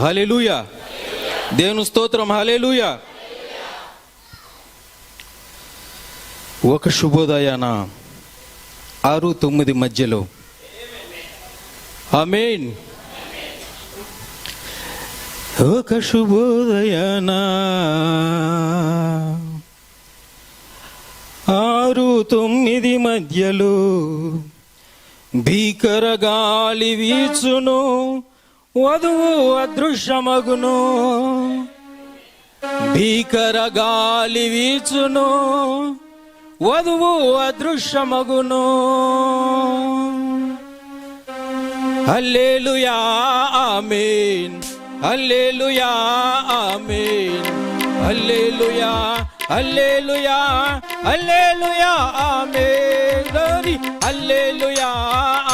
హల్లెలూయా. దేవుని స్తోత్రం. హల్లెలూయా. ఒక శుభోదయాన 6-9 మధ్యలో ఆమేన్. ఒక శుభోదయాన 6-9 మధ్యలో భీకర గాలి వీచును, వధువు అదృశ్యమగును. భీకర గాలి వీచును, వధువు అదృశ్యమగును. హల్లెలూయా ఆమేన్. హల్లెలూయా ఆమేన్. హల్లెలూయా హల్లెలూయా హల్లెలూయా ఆమేన్. గ్లోరీ. హల్లెలూయా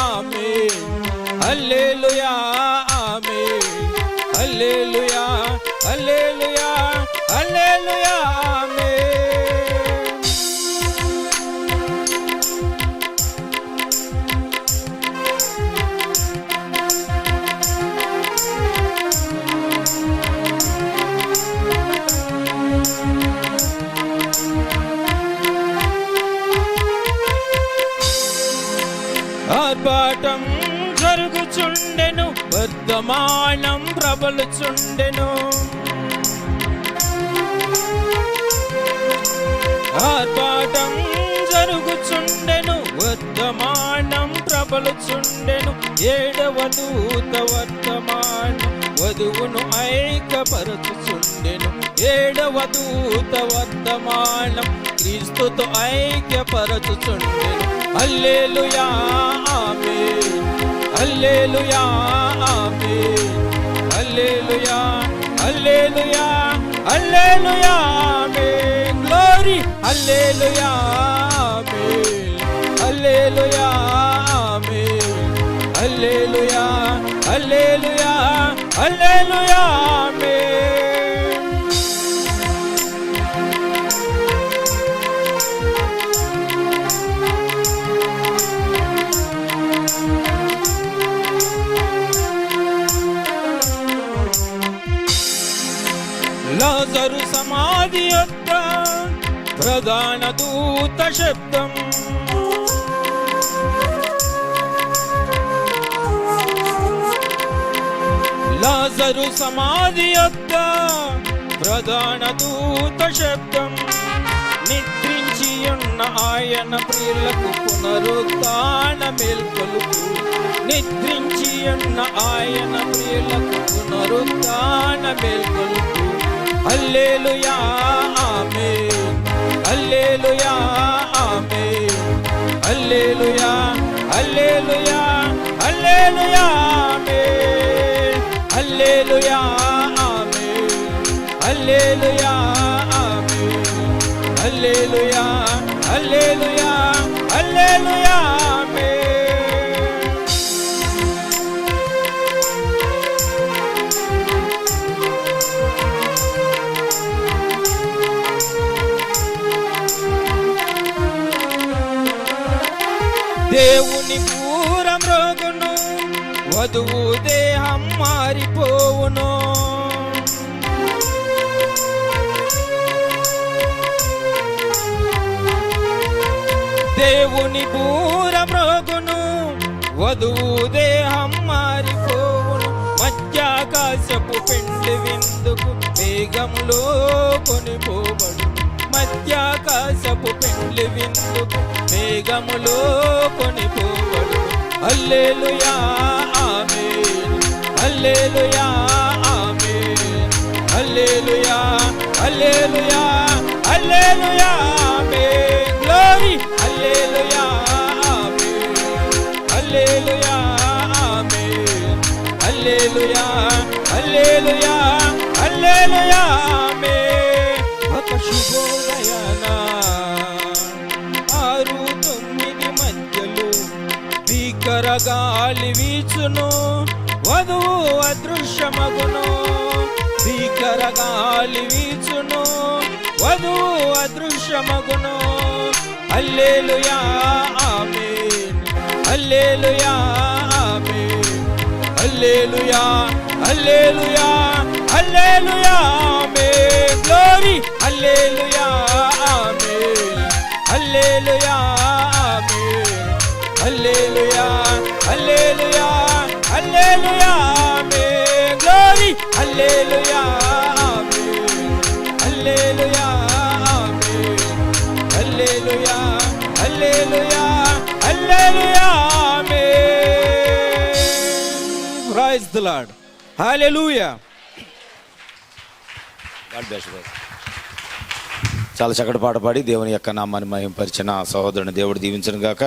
ఆమేన్. హల్లెలూయా ఆమేన్. హల్లెలూయా హల్లెలూయా హల్లెలూయా ఆమేన్. ఆర్భాటం జరుగుచుండెను, వర్తమానం ప్రబలుచుండెను. ఆర్భాటం జరుగుచుండెను, వర్తమానం ప్రబలుచుండెను. 7వ దూత వర్తమానం వధువును ఐక్యపరచుచుండెను. 7వ దూత వర్తమానం క్రీస్తుతో ఐక్యపరచుచుండెను. హల్లెలూయా ఆమేన్. హల్లెలూయా ఆమేన్. హల్లెలూయా హల్లెలూయా హల్లెలూయా ఆమేన్. గ్లోరీ. హల్లెలూయా ఆమేన్. హల్లెలూయా ఆమేన్. హల్లెలూయా హల్లెలూయా హల్లెలూయా ఆమేన్. లాజరు సమాధి యొద్ద ప్రధాన దూత శబ్దం. లాజరు సమాధి యొద్ద ప్రధాన దూత శబ్దం. నిద్రించి ఉన్న ఆయన ప్రియులకు పునరుత్థాన మేల్కొలుపు. నిద్రించి ఉన్న ఆయన ప్రియులకు పునరుత్థాన మేల్కొలుపు. హల్లెలూయా ఆమేన్. హల్లెలూయా ఆమేన్. హల్లెలూయా హల్లెలూయా హల్లెలూయా ఆమేన్. హల్లెలూయా ఆమేన్. హల్లెలూయా ఆమేన్. హల్లెలూయా హల్లెలూయా హల్లెలూయా ఆమేన్. దేవుని పూరం రోగును, వధువు దేహం మారిపోవును. దేవుని పూరం రోగును, వధువు దేహం మారిపోవును. మధ్యాకాశపు పెండ్లి విందుకు మేఘములో కొనిపోబడు. మధ్యాకాశపు పెండ్లి విందుకు మేఘములో కొనిపోబడు. హల్లెలూయా ఆమేన్. హల్లెలూయా ఆమేన్. హల్లెలూయా హల్లెలూయా హల్లెలూయా ఆమేన్. గ్లోరీ. హల్లెలూయా ఆమేన్. హల్లెలూయా ఆమేన్. హల్లెలూయా హల్లెలూయా హల్లెలూయా ఆమేన్. ఒక శుభోదయాన 6-9 మధ్యలో భీకర గాలి వీచును, వధువు అదృశ్యమగును. భీకర గాలి వీచును, వధువు అదృశ్యమగును. హల్లెలూయా ఆమేన్. హల్లెలూయా ఆమేన్. హల్లెలూయా హల్లెలూయా హల్లెలూయా ఆమేన్ గ్లోరీ హల్లెలూయా ఆమేన్ హల్లెలూయా ఆమేన్ హల్లెలూయా హల్లెలూయా హల్లెలూయా ఆమేన్ గ్లోరీ హల్లెలూయా ఆమేన్ హల్లెలూయా ఆమేన్ హల్లెలూయా హల్లెలూయా హల్లెలూయా ఆమేన్ ప్రైజ్ ది లార్డ్ హల్లెలూయా. చాలా చక్కటి పాట పాడి దేవుని యొక్క నామాన్ని మహిమపరిచిన సహోదరుని దేవుడు దీవించను గాక.